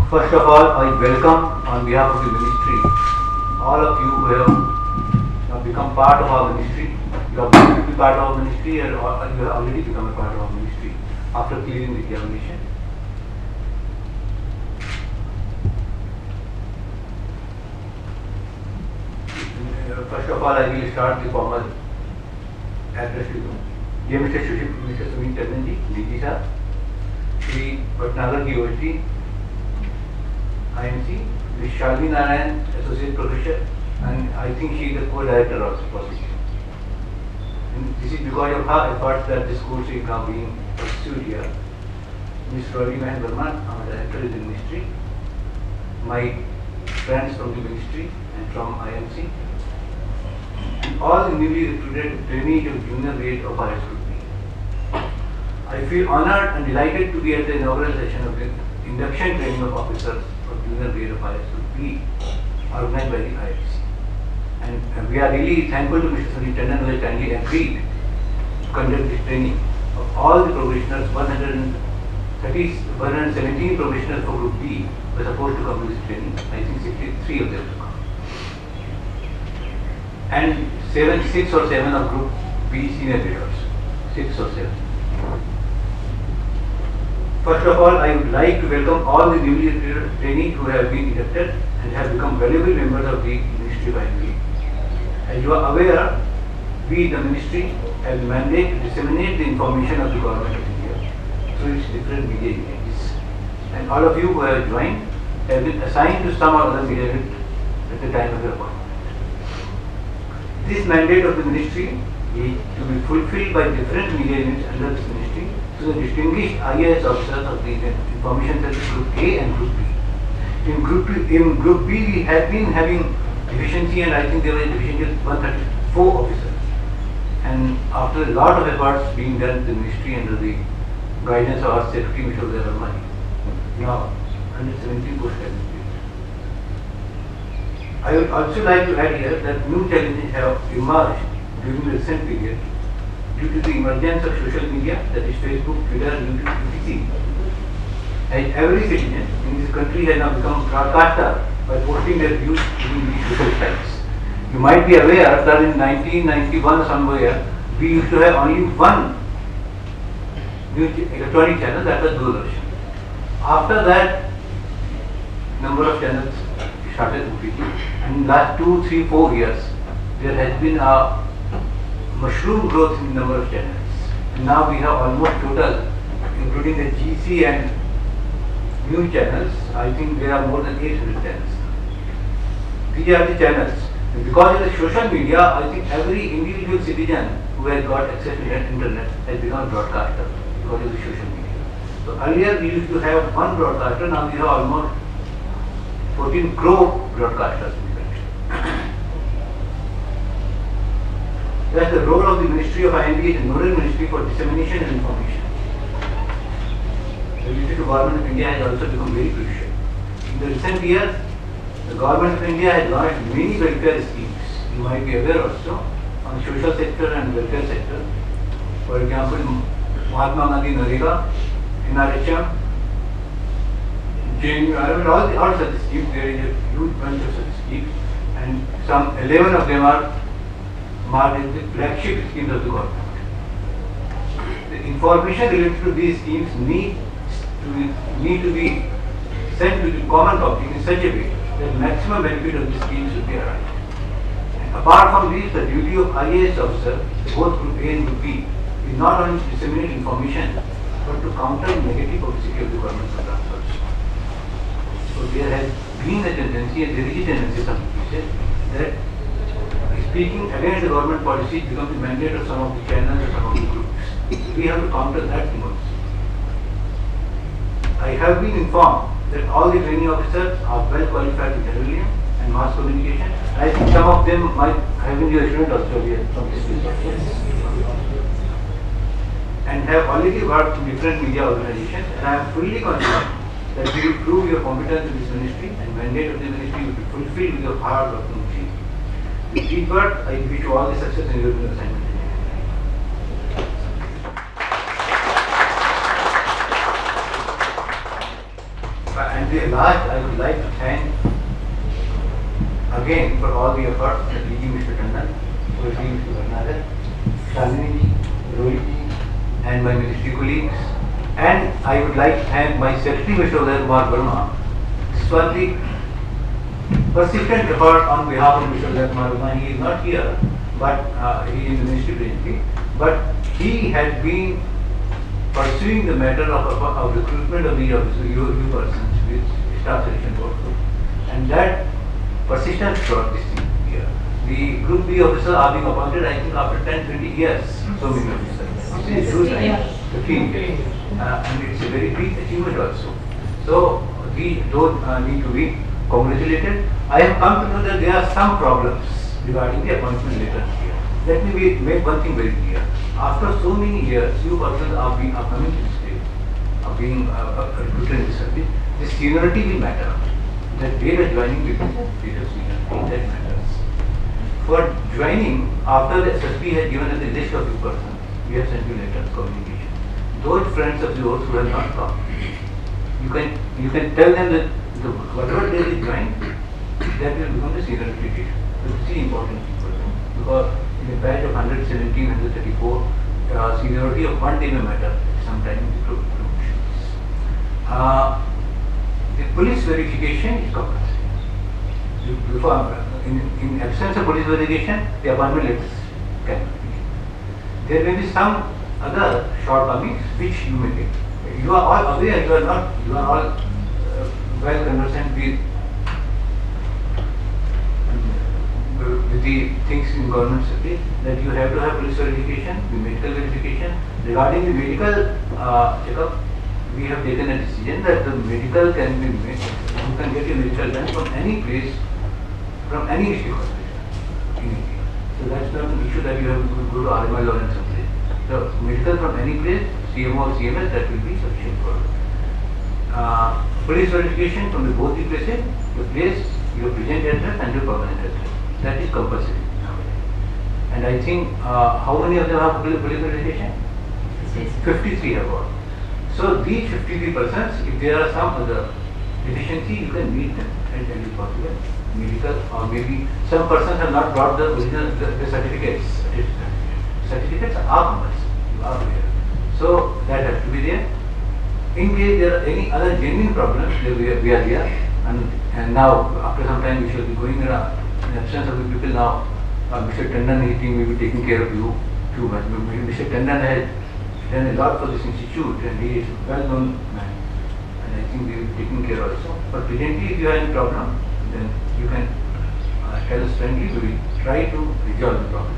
First of all, I welcome on behalf of the ministry all of you who have become part of our ministry. You are going to be part of our ministry, or you have already become a part of our ministry after clearing the examination. First of all, I will start the formal address to you. Dear Mr. Sumit Chandanji, DG sir, Shri Bhatnagar University, IIMC, Ms. Shalini Narayan, Associate Professor, and I think she is the co-director also possibly. And this is because of her efforts that this course is now being pursued here. Ms. Ravi Mahan Verma, our director in the ministry, my friends from the ministry and from IIMC, and all the newly recruited trainees of junior grade of IIS Group B. I feel honored and delighted to be at the inaugural session of the induction training of officers of junior grade of IIS Group B organized by the IIS. And we are really thankful to Mr. Sumit Chandan who has kindly agreed to conduct this training of all the probationers. 117 probationers for Group B were supposed to come to this training. I think 63 of them to come. And 6 or 7 of Group B senior graders. 6 or 7. First of all, I would like to welcome all the newly recruited trainees who have been inducted and have become valuable members of the Ministry of IIMC. As you are aware, we, the Ministry, have the mandate to disseminate the information of the Government of India through its different media units. And all of you who have joined have been assigned to some or other media unit at the time of your appointment. This mandate of the Ministry is to be fulfilled by different media units under this Ministry to the distinguished IIS officers of the Information Service Group A and Group B. In Group B, we have been having deficiency, and I think there was a deficiency of 134 officers. And after a lot of efforts being done in the Ministry under the guidance of our Secretary, Mr. Verma, now 117 posts have been created. I would also like to add here that new challenges have emerged during the recent period due to the emergence of social media, that is Facebook, Twitter, YouTube, etc. And every citizen in this country has now become broadcaster by posting their views using these social sites. You might be aware that in 1991 somewhere we used to have only one electronic channel, that was Doordarshan. After that, number of channels started increasing, and in last 2, 3, 4 years there has been a mushroom growth in the number of channels. And now we have almost total, including the GC and news channels, I think there are more than 800 channels. These are the channels. And because of the social media, I think every individual citizen who has got access to the internet has become a broadcaster because of the social media. So earlier we used to have one broadcaster, now we have almost 14 crore broadcasters in the country. That's the role of the Ministry of IIMC as a nodal ministry for dissemination and information. The duty to Government of India has also become very crucial. In the recent years, the Government of India has launched many welfare schemes. You might be aware also on the social sector and welfare sector. For example, Mahatma Gandhi Narega, NRHM, all such schemes. There is a huge bunch of such schemes, and some 11 of them are marked as the flagship schemes of the government. The information related to these schemes need to be sent to the common public in such a way that maximum benefit of the schemes should be arrived. And apart from this, the duty of IIS officer, both Group A and Group B, is not only to disseminate information but to counter negative publicity of the government programs also. So there has been a tendency, and there is a tendency some cases, that speaking against the government policy becomes the mandate of some of the channels or some of the groups. We have to counter that thing also. I have been informed that all the training officers are well qualified in journalism and mass communication. I think some of them might have been your student also here from this field, and have already worked in different media organizations, and I am fully confident that you will prove your competence in this ministry, and mandate of the ministry will be fulfilled with your hard working machine. With these words, I wish you all the success in your new assignment. And the last, I would like to thank again for all the efforts that Mr. Tandon, Mr. Bernardo, Shalini, Rohit, and my ministry colleagues. And I would like to thank my secretary, Mr. Udai Kumar Verma. This was the persistent effort on behalf of Mr. Udai Kumar Verma. He is not here, but he is in the ministry presently. But he has been pursuing the matter of recruitment of the new persons with staff selection board. And that persistence brought this thing here. The group B officers are being appointed, I think, after 10-20 years. So many officers. It's a huge time, 15 years. And it's a very big achievement also. So we don't need to be congratulated. I have come to know that there are some problems regarding the appointment letters here. Let me make one thing very clear. After so many years, few persons are coming to the state, are being recruited in the service. The seniority will matter. That date of joining will be date of seniority. That matters. For joining, after the SSP has given us the list of the persons, we have sent you letters, communication. Those friends of yours who have not come, you can tell them that whatever day they join, that will become the seniority date. So this is important because in a batch of 117, 134, seniority of one day may matter sometimes in the promotions. The police verification is compulsory. In absence of police verification, the appointment letters can be given. There may be some other shortcomings which you may get. You are all aware, you are all well conversant with the things in government sector, that you have to have police verification, the medical verification. Regarding the medical checkup, we have taken a decision that the medical can be made, you can get your medical done from any place, from any district hospital in India. So that's not an issue that you have to go to RML or in some place. So medical from any place, CMO or CMS, that will be sufficient for police verification from both the places, your place, your present address and your permanent address. That is compulsory nowadays. And I think how many of them have police verification? 53 have got. So these 53 persons, if there are some other deficiency, you can meet them and tell you possible medical, or maybe some persons have not brought the original the certificates. Certificates are compulsory. You are aware. So that has to be there. In case there are any other genuine problems, we are there. And now after some time we shall be going around. In absence of the people now, Mr. Tandon, his team will be taking care of you too much. Mr. Tandon has done a lot for this institute and he is a well-known man. And I think we will be taking care also. But presently, if you have any problem, then you can tell us frankly, we will try to resolve the problem.